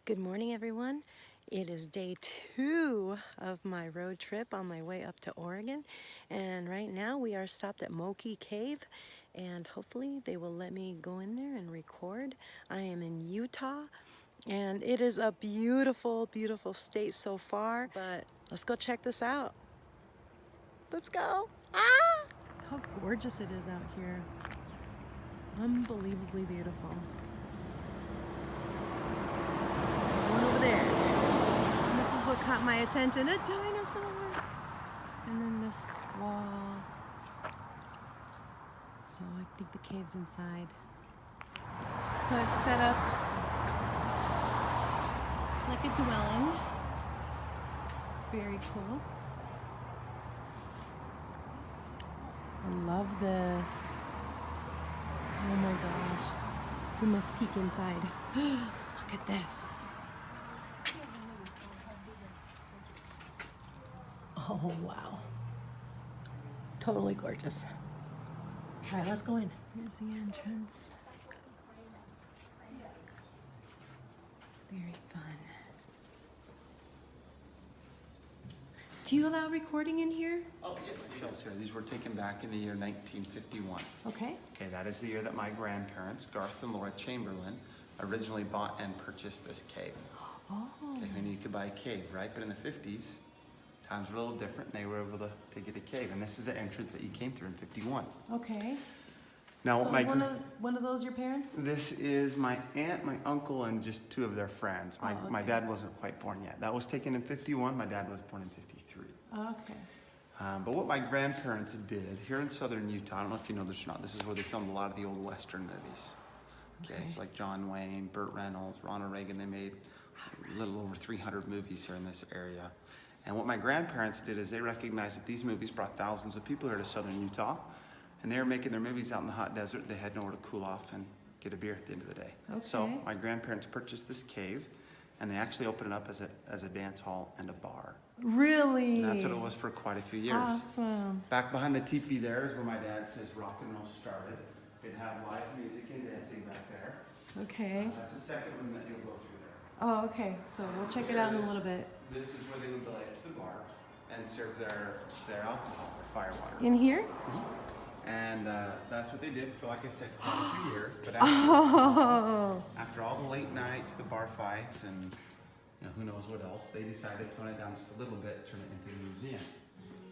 Good morning, everyone. It is day 2 of my road trip on my way up to Oregon. And right now we are stopped at Moqui Cave, and hopefully they will let me go in there and record. I am in Utah, and it is a beautiful, beautiful state so far. But let's go check this out. Let's go. Ah! How gorgeous it is out here. Unbelievably beautiful. One over there. And this is what caught my attention, a dinosaur. And then this wall. So I think the cave's inside. So it's set up like a dwelling. Very cool. I love this. Oh my gosh. We must peek inside. Look at this. Oh, wow. Totally gorgeous. All right, let's go in. Here's the entrance. Very fun. Do you allow recording in here? Oh, yes, shows here. These were taken back in the year 1951. Okay. Okay, that is the year that my grandparents, Garth and Laura Chamberlain, originally bought and purchased this cave. Oh. Okay, who knew you could buy a cave, right? But in the 50s, times were a little different, and they were able to get a cave. And this is the entrance that you came through in 51. Okay. Now, So one of those your parents? This is my aunt, my uncle, and just two of their friends. My dad wasn't quite born yet. That was taken in 51. My dad was born in 53. Okay. But what my grandparents did here in southern Utah, I don't know if you know this or not, this is where they filmed a lot of the old Western movies. Okay, so like John Wayne, Burt Reynolds, Ronald Reagan, they made a little over 300 movies here in this area. And what my grandparents did is they recognized that these movies brought thousands of people here to southern Utah, and they were making their movies out in the hot desert. They had nowhere to cool off and get a beer at the end of the day. Okay. So my grandparents purchased this cave, and they actually opened it up as a dance hall and a bar. Really? And that's what it was for quite a few years. Awesome. Back behind the teepee there is where my dad says rock and roll started. They'd have live music and dancing back there. Okay. That's the second room that you'll go through there. Oh, okay. So we'll check it out in a little bit. This is where they would go to the bar and serve their alcohol, their firewater. In here? And that's what they did for, like I said, quite a few years. But after all the late nights, the bar fights, and who knows what else, they decided to tone it down just a little bit, turn it into a museum.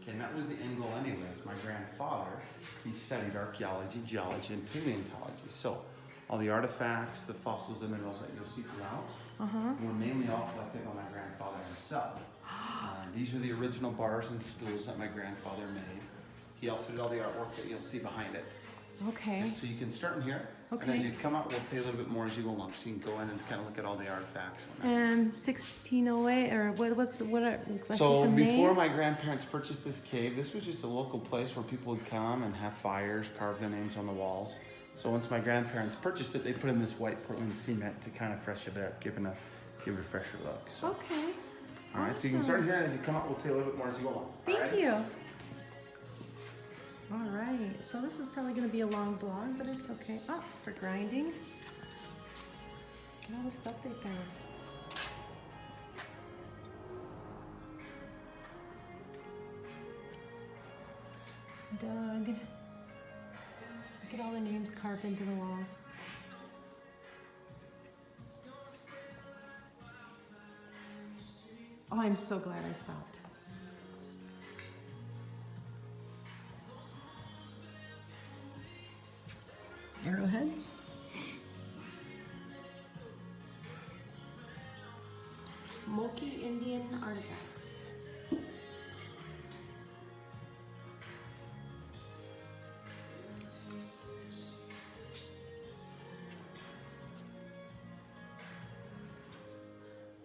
Okay, and that was the end goal anyways. My grandfather, he studied archaeology, geology, and paleontology. So all the artifacts, the fossils and minerals that you'll see throughout were mainly all collected by my grandfather himself. These are the original bars and stools that my grandfather made. He also did all the artwork that you'll see behind it. Okay. And so you can start in here, and as you come out, we'll tell you a little bit more as you go along. So you can go in and kind of look at all the artifacts. And 1608, or let's So some before names? my grandparents purchased this cave, this was just a local place where people would come and have fires, carve their names on the walls. So once my grandparents purchased it, they put in this white Portland cement to kind of freshen it up, give it a fresher look. So, Okay. all right, so you can start here, and as you come out, we'll tell you a little bit more as you go along. Thank you. All right, so this is probably going to be a long vlog, but it's okay. Oh, for grinding. Look at all the stuff they found. Doug. Look at all the names carved into the walls. Oh, I'm so glad I stopped. Arrowheads. Moqui Indian artifacts.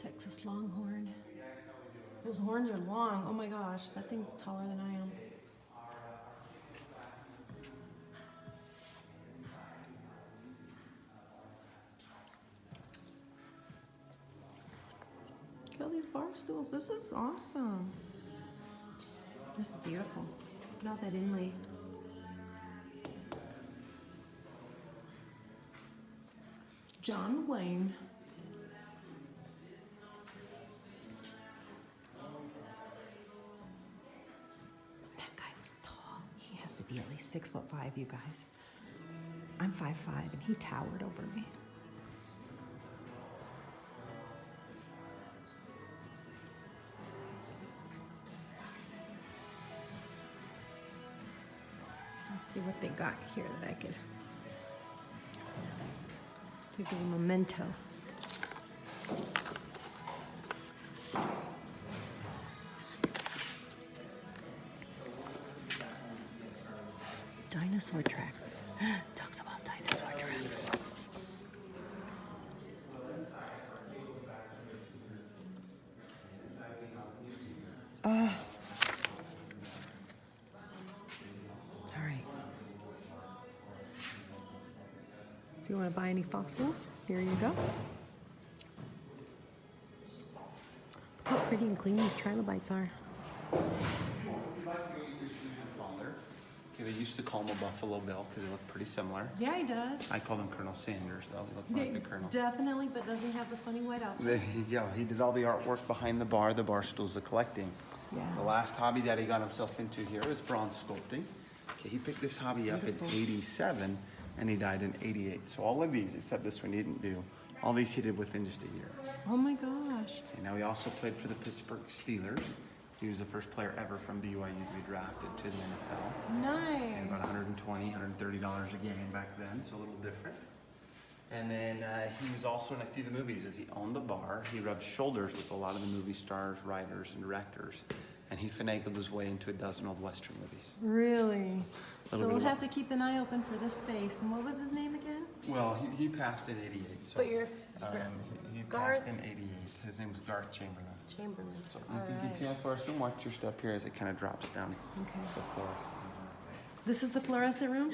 Texas Longhorn. Those horns are long. Oh my gosh, that thing's taller than I am. Look at all these bar stools. This is awesome. This is beautiful. Look at all that inlay. John Wayne. 6'5", you guys. I'm 5'5", and he towered over me. Let's see what they got here that I could to give a memento. Dinosaur tracks. Talks about dinosaur tracks. It's all right. If you want to buy any fossils, here you go. Look how pretty and clean these trilobites are. Okay, they used to call him a Buffalo Bill because they look pretty similar. Yeah, he does. I call him Colonel Sanders, though. He looked more like the Colonel. Definitely, but doesn't have the funny white outfit. There you go. He did all the artwork behind the bar stools, the collecting. Yeah. The last hobby that he got himself into here is bronze sculpting. Okay, he picked this hobby up in '87 and he died in '88. So all of these, except this one he didn't do, all these he did within just a year. Oh my gosh. Okay, now he also played for the Pittsburgh Steelers. He was the first player ever from BYU to be drafted to the NFL. Nice. And about $120, $130 a game back then, so a little different. And then he was also in a few of the movies. As he owned the bar, he rubbed shoulders with a lot of the movie stars, writers, and directors. And he finagled his way into a dozen old Western movies. Really? So Little we'll bit of have to keep an eye open for this space. And what was his name again? Well, he passed in '88. So, But you're he Garth? passed in '88. His name was Garth Chamberlain. Chamberlain. So All you can right. continue first and watch your step here as it kind of drops down. Okay. So forest. This is the fluorescent room?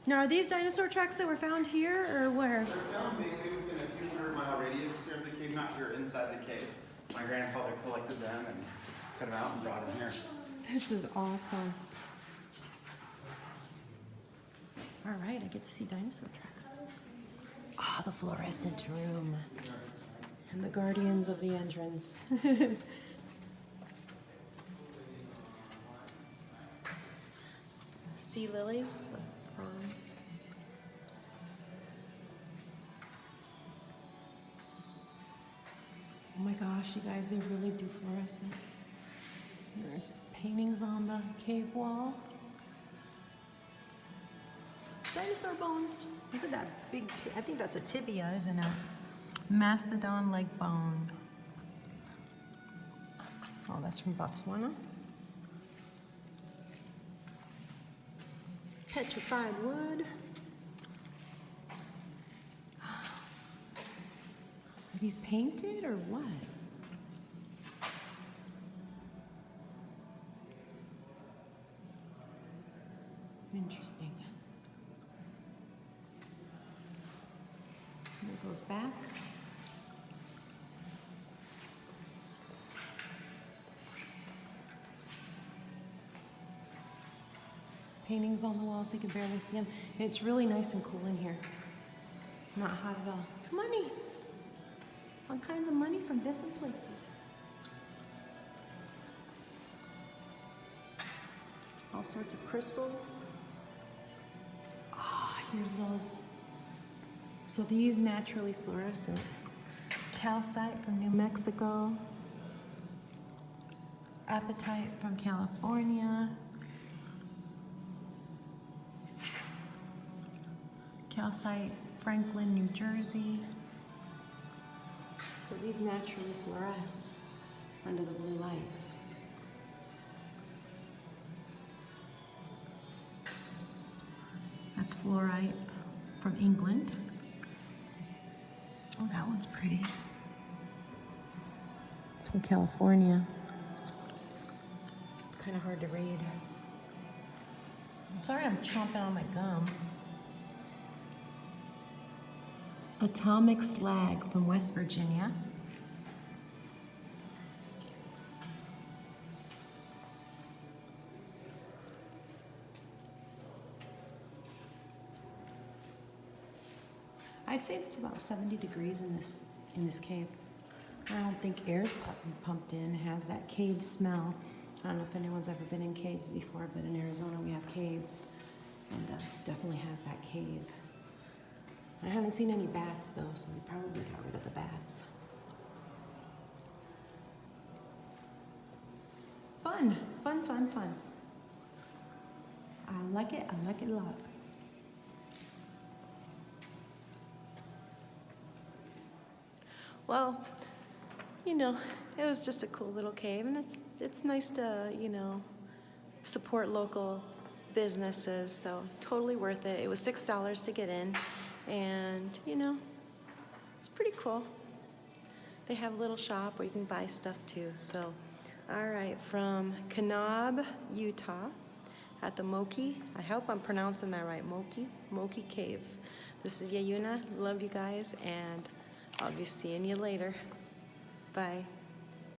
Now, are these dinosaur tracks that were found here or where? They're found mainly within a few 100-mile radius here of the cave, not here inside the cave. My grandfather collected them and cut them out and brought them here. This is awesome. All right, I get to see dinosaur tracks. Ah, the fluorescent room. And the guardians of the entrance. Sea lilies, the fronds. Oh my gosh, you guys, they really do fluorescent. There's paintings on the cave wall. Dinosaur bone. Look at that big, I think that's a tibia, isn't it? Mastodon leg bone. Oh, that's from Botswana. Petrified wood. Are these painted or what? Interesting. And it goes back. Paintings on the walls, you can barely see them. It's really nice and cool in here. Not hot at all. Money! All kinds of money from different places. All sorts of crystals. Ah, here's those. So these naturally fluorescent. Calcite from New Mexico. Apatite from California. Calcite, Franklin, New Jersey. So these naturally fluoresce under the blue light. That's fluorite from England. Oh, that one's pretty. It's from California. Kind of hard to read. I'm sorry I'm chomping on my gum. Atomic slag from West Virginia. I'd say it's about 70 degrees in this cave. I don't think air's pumped in. It has that cave smell. I don't know if anyone's ever been in caves before, but in Arizona we have caves, and definitely has that cave. I haven't seen any bats though, so we probably got rid of the bats. Fun, fun, fun, fun. I like it a lot. Well, you know, it was just a cool little cave, and it's nice to, you know, support local businesses, so totally worth it. It was $6 to get in, and, you know, it's pretty cool. They have a little shop where you can buy stuff too, so. All right, from Kenab, Utah, at the Moqui. I hope I'm pronouncing that right, Moqui Cave. This is Yayuna. Love you guys, and I'll be seeing you later. Bye.